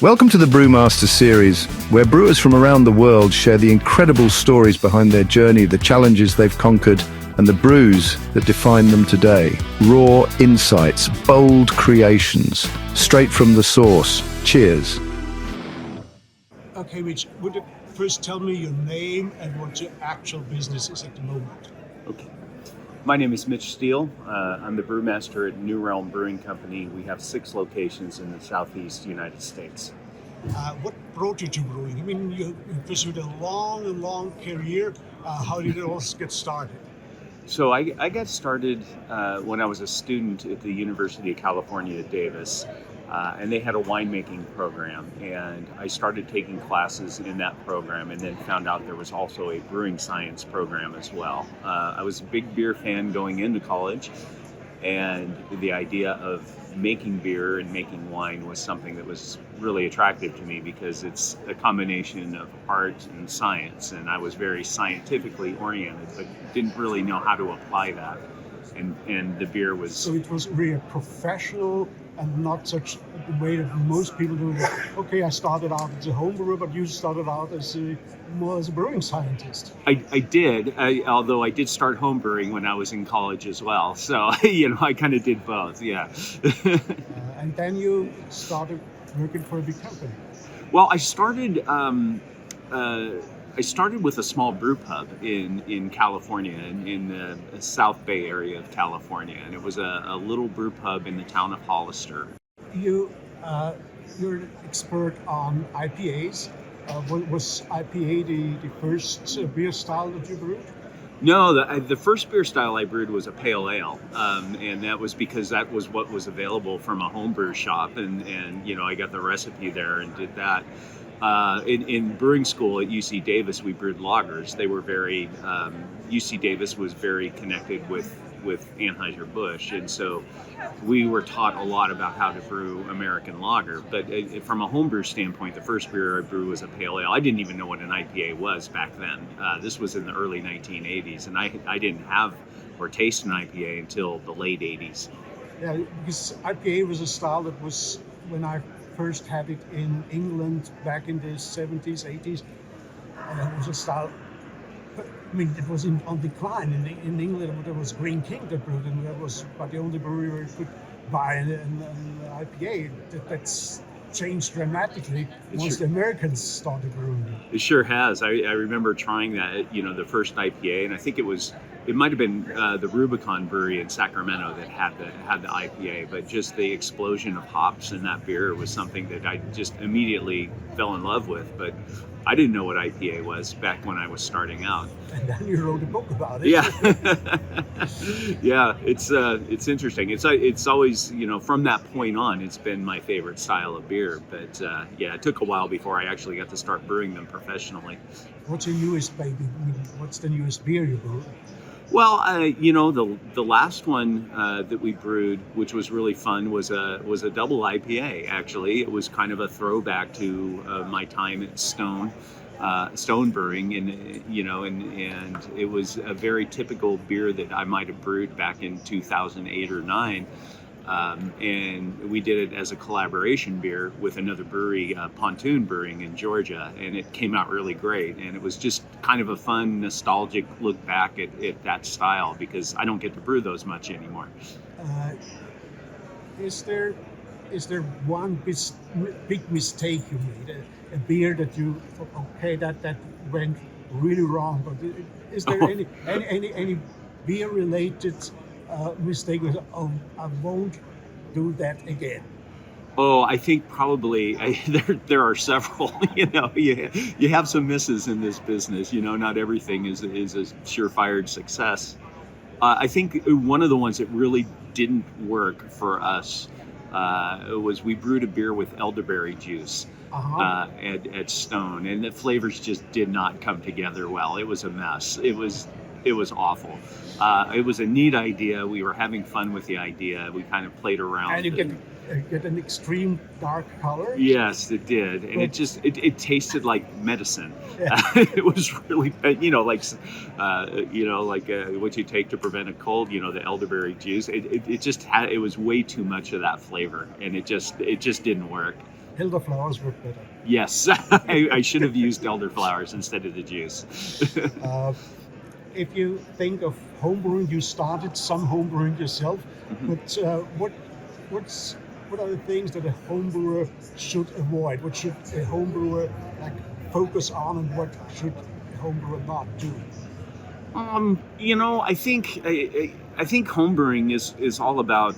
Welcome to the Brewmaster Series, where brewers from around the world share the incredible stories behind their journey, the challenges they've conquered, and the brews that define them today. Raw insights, bold creations, straight from the source. Cheers. Okay, Mitch, would you first tell me your name and what your actual business is at the moment? Okay. My name is Mitch Steele. I'm the brewmaster at Realm Brewing Co. We have 6 locations in the southeast United States. What brought you to brewing? I mean, you pursued a long career. How did it all get started? So I got started when I was a student at the University of California at Davis, and they had a winemaking program, and I started taking classes in that program and then found out there was also a brewing science program as well. I was a big beer fan going into college, and the idea of making beer and making wine was something that was really attractive to me because it's a combination of art and science, and I was very scientifically oriented but didn't really know how to apply that, and the beer was... So it was really a professional and not such the way that most people do it. Okay, I started out as a home brewer, but you started out as more as a brewing scientist. I did, although I did start home brewing when I was in college as well. So, I kind of did both, yeah. And then you started working for a big company. Well, I started with a small brew pub in California, in the South Bay area of California, and it was a little brew pub in the town of Hollister. You're an expert on IPAs. Was IPA the first beer style that you brewed? No, the first beer style I brewed was a pale ale, and that was because that was what was available from a homebrew shop, and I got the recipe there and did that. In brewing school at UC Davis, we brewed lagers. They were very UC Davis was very connected with Anheuser-Busch, and so we were taught a lot about how to brew American lager. But from a homebrew standpoint, the first beer I brewed was a pale ale. I didn't even know what an IPA was back then. This was in the early 1980s, and I didn't have or taste an IPA until the late 80s. Yeah, because IPA was a style that was, when I first had it in England back in the 70s, 80s, it was a style. I mean, it was on decline in England. There was Green King that brewed, and that was about the only brewery where you could buy an IPA. That's changed dramatically once the Americans started brewing it. It sure has. I remember trying that, the first IPA, and I think it might have been the Rubicon Brewery in Sacramento that had the IPA, but just the explosion of hops in that beer was something that I just immediately fell in love with. But I didn't know what IPA was back when I was starting out. And then you wrote a book about it. Yeah, yeah. It's interesting. It's always, from that point on, it's been my favorite style of beer. But it took a while before I actually got to start brewing them professionally. What's your newest baby? I mean, what's the newest beer you brewed? Well, the last one that we brewed, which was really fun, was a double IPA. Actually, it was kind of a throwback to my time at Stone Brewing, and it was a very typical beer that I might have brewed back in 2008 or 9. And we did it as a collaboration beer with another brewery, Pontoon Brewing in Georgia, and it came out really great. And it was just kind of a fun, nostalgic look back at that style, because I don't get to brew those much anymore. Is there one big mistake you made, a beer that you that went really wrong? But is there any beer related mistake was, I won't do that again? Oh, I think probably there are several. You have some misses in this business. Not everything is a surefire success. I think one of the ones that really didn't work for us was we brewed a beer with elderberry juice at Stone, and the flavors just did not come together well. It was a mess. It was awful. It was a neat idea. We were having fun with the idea. We kind of played around. And you get an extreme dark color? Yes, it did. And it tasted like medicine. Yeah. It was really, like what you take to prevent a cold, the elderberry juice. It was way too much of that flavor, and it just didn't work. elderflowers work better. Yes, I should have used elderflowers instead of the juice. If you think of homebrewing, you started some homebrewing yourself, but what are the things that a homebrewer should avoid? What should a homebrewer focus on, and what should a homebrewer not do? I think homebrewing is all about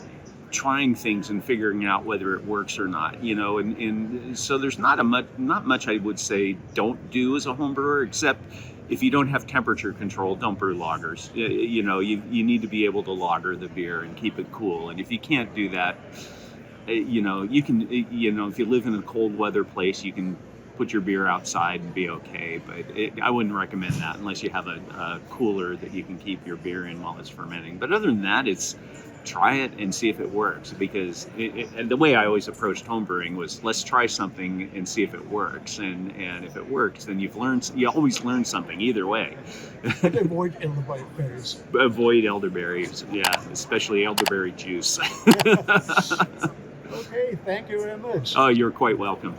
trying things and figuring out whether it works or not. And so there's not much I would say don't do as a homebrewer, except if you don't have temperature control, don't brew lagers. You need to be able to lager the beer and keep it cool. And if you can't do that, you can, if you live in a cold weather place, you can put your beer outside and be okay. But I wouldn't recommend that unless you have a cooler that you can keep your beer in while it's fermenting. But other than that, it's try it and see if it works, because and the way I always approached homebrewing was, let's try something and see if it works, and if it works, then you always learn something either way. And avoid elderberries. Avoid elderberries, yeah, especially elderberry juice. Okay, thank you very much. Oh, you're quite welcome.